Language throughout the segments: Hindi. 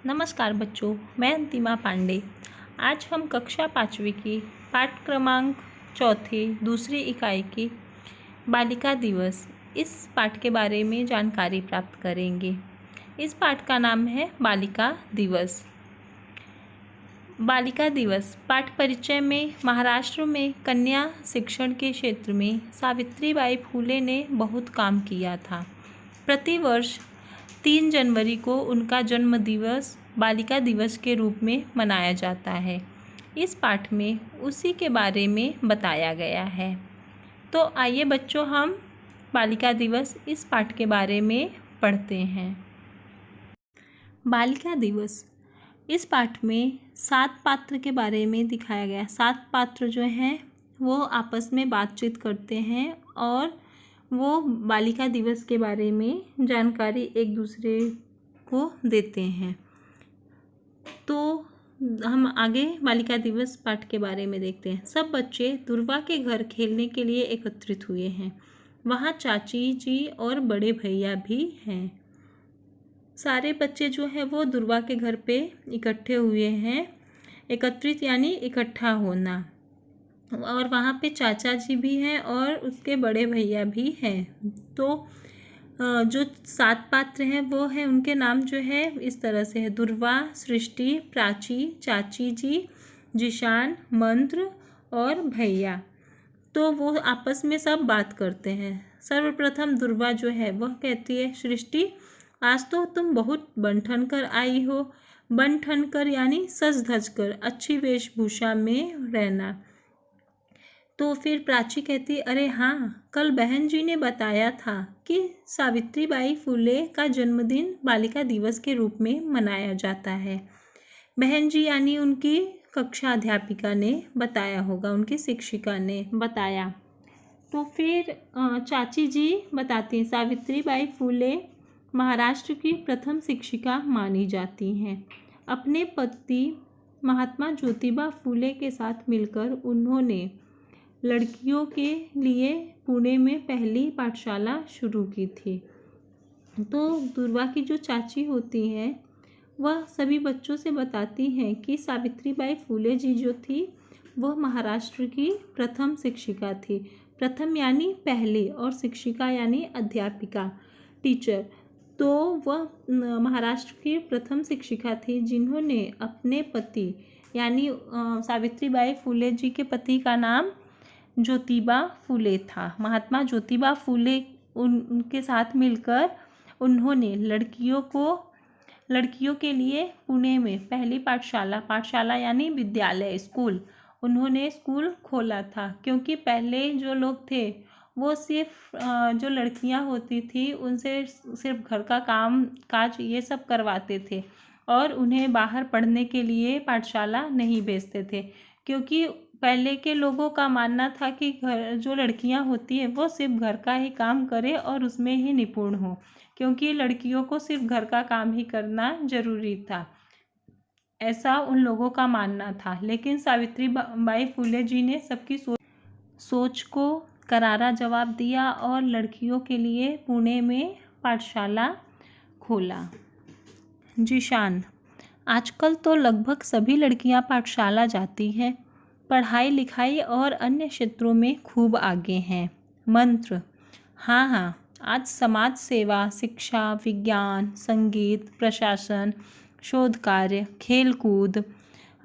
नमस्कार बच्चों, मैं अंतिमा पांडे। आज हम कक्षा 5वीं की पाठ क्रमांक 4 दूसरी इकाई की बालिका दिवस इस पाठ के बारे में जानकारी प्राप्त करेंगे। इस पाठ का नाम है बालिका दिवस। बालिका दिवस पाठ परिचय में महाराष्ट्र में कन्या शिक्षण के क्षेत्र में सावित्रीबाई फूले ने बहुत काम किया था। प्रतिवर्ष 3 जनवरी को उनका जन्म दिवस बालिका दिवस के रूप में मनाया जाता है। इस पाठ में उसी के बारे में बताया गया है। तो आइए बच्चों, हम बालिका दिवस इस पाठ के बारे में पढ़ते हैं। बालिका दिवस इस पाठ में 7 पात्र के बारे में दिखाया गया है। 7 पात्र जो हैं वो आपस में बातचीत करते हैं और वो बालिका दिवस के बारे में जानकारी एक दूसरे को देते हैं। तो हम आगे बालिका दिवस पाठ के बारे में देखते हैं। सब बच्चे दुर्वा के घर खेलने के लिए एकत्रित हुए हैं। वहाँ चाची जी और बड़े भैया भी हैं। सारे बच्चे जो है वो दुर्वा के घर पे इकट्ठे हुए हैं। एकत्रित यानी इकट्ठा होना। और वहाँ पे चाचा जी भी हैं और उसके बड़े भैया भी हैं। तो जो 7 पात्र हैं वो हैं, उनके नाम जो है इस तरह से है: दुर्वा, सृष्टि, प्राची, चाची जी, जिशान, मंत्र और भैया। तो वो आपस में सब बात करते हैं। सर्वप्रथम दुर्वा जो है वह कहती है: सृष्टि, आज तो तुम बहुत बन ठन कर आई हो। बन ठन कर यानी सज धज कर, अच्छी वेशभूषा में रहना। तो फिर प्राची कहती, अरे हाँ, कल बहन जी ने बताया था कि सावित्रीबाई फूले का जन्मदिन बालिका दिवस के रूप में मनाया जाता है। बहन जी यानी उनकी कक्षा अध्यापिका ने बताया होगा, उनकी शिक्षिका ने बताया। तो फिर चाची जी बताती हैं, सावित्रीबाई फूले महाराष्ट्र की प्रथम शिक्षिका मानी जाती हैं। अपने पति महात्मा ज्योतिबा फूले के साथ मिलकर उन्होंने लड़कियों के लिए पुणे में पहली पाठशाला शुरू की थी। तो दुर्वा की जो चाची होती हैं वह सभी बच्चों से बताती हैं कि सावित्रीबाई फूले जी जो थी वह महाराष्ट्र की प्रथम शिक्षिका थी। प्रथम यानी पहली और शिक्षिका यानी अध्यापिका, टीचर। तो वह महाराष्ट्र की प्रथम शिक्षिका थी जिन्होंने अपने पति यानी सावित्रीबाई फूले जी के पति का नाम ज्योतिबा फूले था। महात्मा ज्योतिबा फूले उनके साथ मिलकर उन्होंने लड़कियों के लिए पुणे में पहली पाठशाला यानी विद्यालय, स्कूल, उन्होंने स्कूल खोला था। क्योंकि पहले जो लोग थे वो सिर्फ जो लड़कियां होती थी उनसे सिर्फ घर का काम काज ये सब करवाते थे और उन्हें बाहर पढ़ने के लिए पाठशाला नहीं भेजते थे। क्योंकि पहले के लोगों का मानना था कि जो लड़कियां होती हैं वो सिर्फ घर का ही काम करे और उसमें ही निपुण हो, क्योंकि लड़कियों को सिर्फ घर का काम ही करना जरूरी था, ऐसा उन लोगों का मानना था। लेकिन सावित्रीबाई फूले जी ने सबकी सोच को करारा जवाब दिया और लड़कियों के लिए पुणे में पाठशाला खोला। जिशान, आजकल तो लगभग सभी लड़कियां पाठशाला जाती हैं, पढ़ाई लिखाई और अन्य क्षेत्रों में खूब आगे हैं। मंत्र, हाँ, आज समाज सेवा, शिक्षा, विज्ञान, संगीत, प्रशासन, शोध कार्य, खेलकूद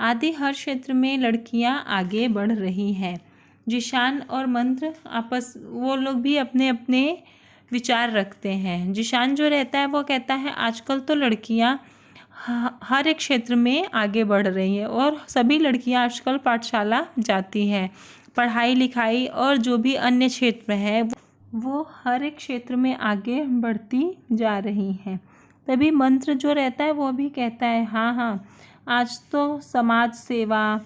आदि हर क्षेत्र में लड़कियां आगे बढ़ रही हैं। जिशान और मंत्र वो लोग भी अपने अपने विचार रखते हैं। जिशान जो रहता है वो कहता है आजकल तो लड़कियां हर एक क्षेत्र में आगे बढ़ रही हैं और सभी लड़कियां आजकल पाठशाला जाती हैं। पढ़ाई लिखाई और जो भी अन्य क्षेत्र है वो हर एक क्षेत्र में आगे बढ़ती जा रही हैं। तभी मंत्र जो रहता है वो भी कहता है हाँ, आज तो समाज सेवा,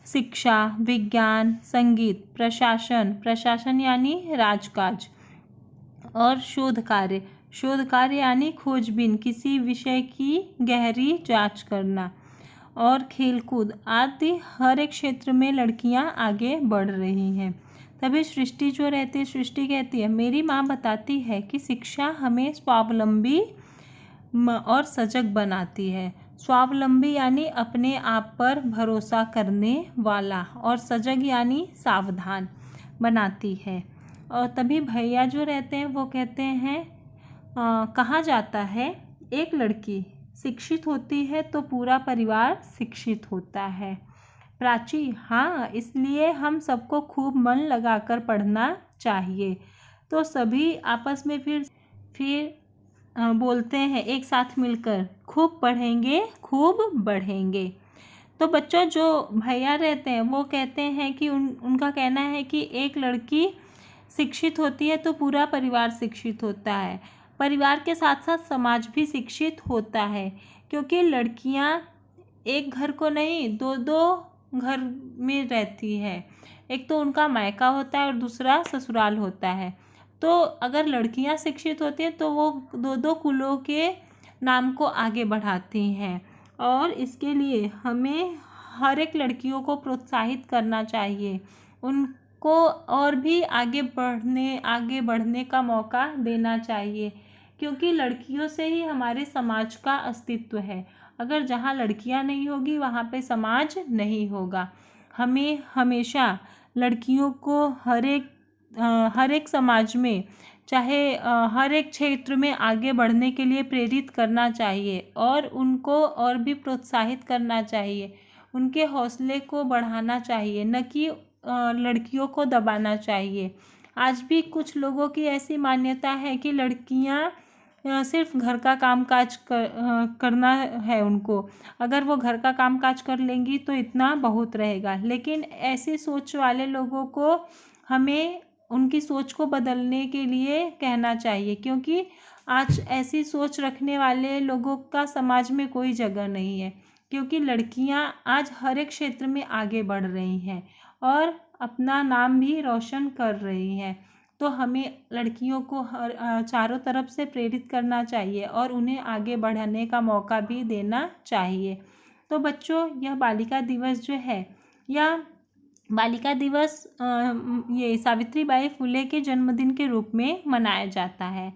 शिक्षा, विज्ञान, संगीत, प्रशासन यानी राजकाज और शोध कार्य यानी खोजबीन, किसी विषय की गहरी जांच करना, और खेलकूद आदि हर एक क्षेत्र में लड़कियां आगे बढ़ रही हैं। तभी सृष्टि जो रहती है, सृष्टि कहती है, मेरी माँ बताती है कि शिक्षा हमें स्वावलंबी और सजग बनाती है। स्वावलंबी यानी अपने आप पर भरोसा करने वाला, और सजग यानी सावधान बनाती है। और तभी भैया जो रहते हैं वो कहते हैं, कहा जाता है एक लड़की शिक्षित होती है तो पूरा परिवार शिक्षित होता है। प्राची, हाँ, इसलिए हम सबको खूब मन लगाकर पढ़ना चाहिए। तो सभी आपस में फिर बोलते हैं एक साथ मिलकर, खूब पढ़ेंगे खूब बढ़ेंगे। तो बच्चों, जो भैया रहते हैं वो कहते हैं कि उनका कहना है कि एक लड़की शिक्षित होती है तो पूरा परिवार शिक्षित होता है। परिवार के साथ साथ समाज भी शिक्षित होता है, क्योंकि लड़कियां एक घर को नहीं, दो दो घर में रहती है। एक तो उनका मायका होता है और दूसरा ससुराल होता है। तो अगर लड़कियां शिक्षित होती हैं तो वो दो दो कुलों के नाम को आगे बढ़ाती हैं। और इसके लिए हमें हर एक लड़कियों को प्रोत्साहित करना चाहिए, उनको और भी आगे बढ़ने का मौका देना चाहिए, क्योंकि लड़कियों से ही हमारे समाज का अस्तित्व है। अगर जहाँ लड़कियाँ नहीं होगी वहाँ पे समाज नहीं होगा। हमें हमेशा लड़कियों को हर एक समाज में, चाहे हर एक क्षेत्र में आगे बढ़ने के लिए प्रेरित करना चाहिए और उनको और भी प्रोत्साहित करना चाहिए। उनके हौसले को बढ़ाना चाहिए, न कि लड़कियों को दबाना चाहिए। आज भी कुछ लोगों की ऐसी मान्यता है कि लड़कियां सिर्फ घर का कामकाज करना है उनको, अगर वो घर का कामकाज कर लेंगी तो इतना बहुत रहेगा। लेकिन ऐसी सोच वाले लोगों को हमें उनकी सोच को बदलने के लिए कहना चाहिए, क्योंकि आज ऐसी सोच रखने वाले लोगों का समाज में कोई जगह नहीं है। क्योंकि लड़कियां आज हर एक क्षेत्र में आगे बढ़ रही हैं और अपना नाम भी रोशन कर रही हैं। तो हमें लड़कियों को चारों तरफ से प्रेरित करना चाहिए और उन्हें आगे बढ़ने का मौका भी देना चाहिए। तो बच्चों, यह बालिका दिवस जो है, या बालिका दिवस ये सावित्रीबाई फुले के जन्मदिन के रूप में मनाया जाता है,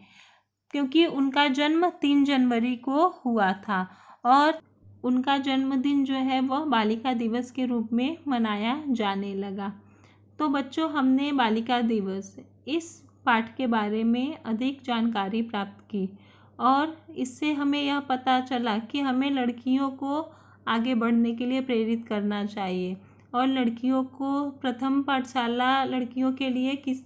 क्योंकि उनका जन्म 3 जनवरी को हुआ था और उनका जन्मदिन जो है वह बालिका दिवस के रूप में मनाया जाने लगा। तो बच्चों, हमने बालिका दिवस इस पाठ के बारे में अधिक जानकारी प्राप्त की और इससे हमें यह पता चला कि हमें लड़कियों को आगे बढ़ने के लिए प्रेरित करना चाहिए। और लड़कियों को प्रथम पाठशाला लड़कियों के लिए किस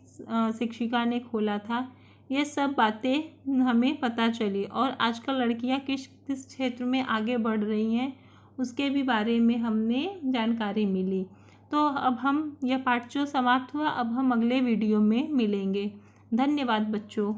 शिक्षिका ने खोला था, ये सब बातें हमें पता चली। और आजकल लड़कियां किस किस क्षेत्र में आगे बढ़ रही हैं उसके भी बारे में हमें जानकारी मिली। तो अब यह पाठ जो समाप्त हुआ, अब हम अगले वीडियो में मिलेंगे। धन्यवाद बच्चों।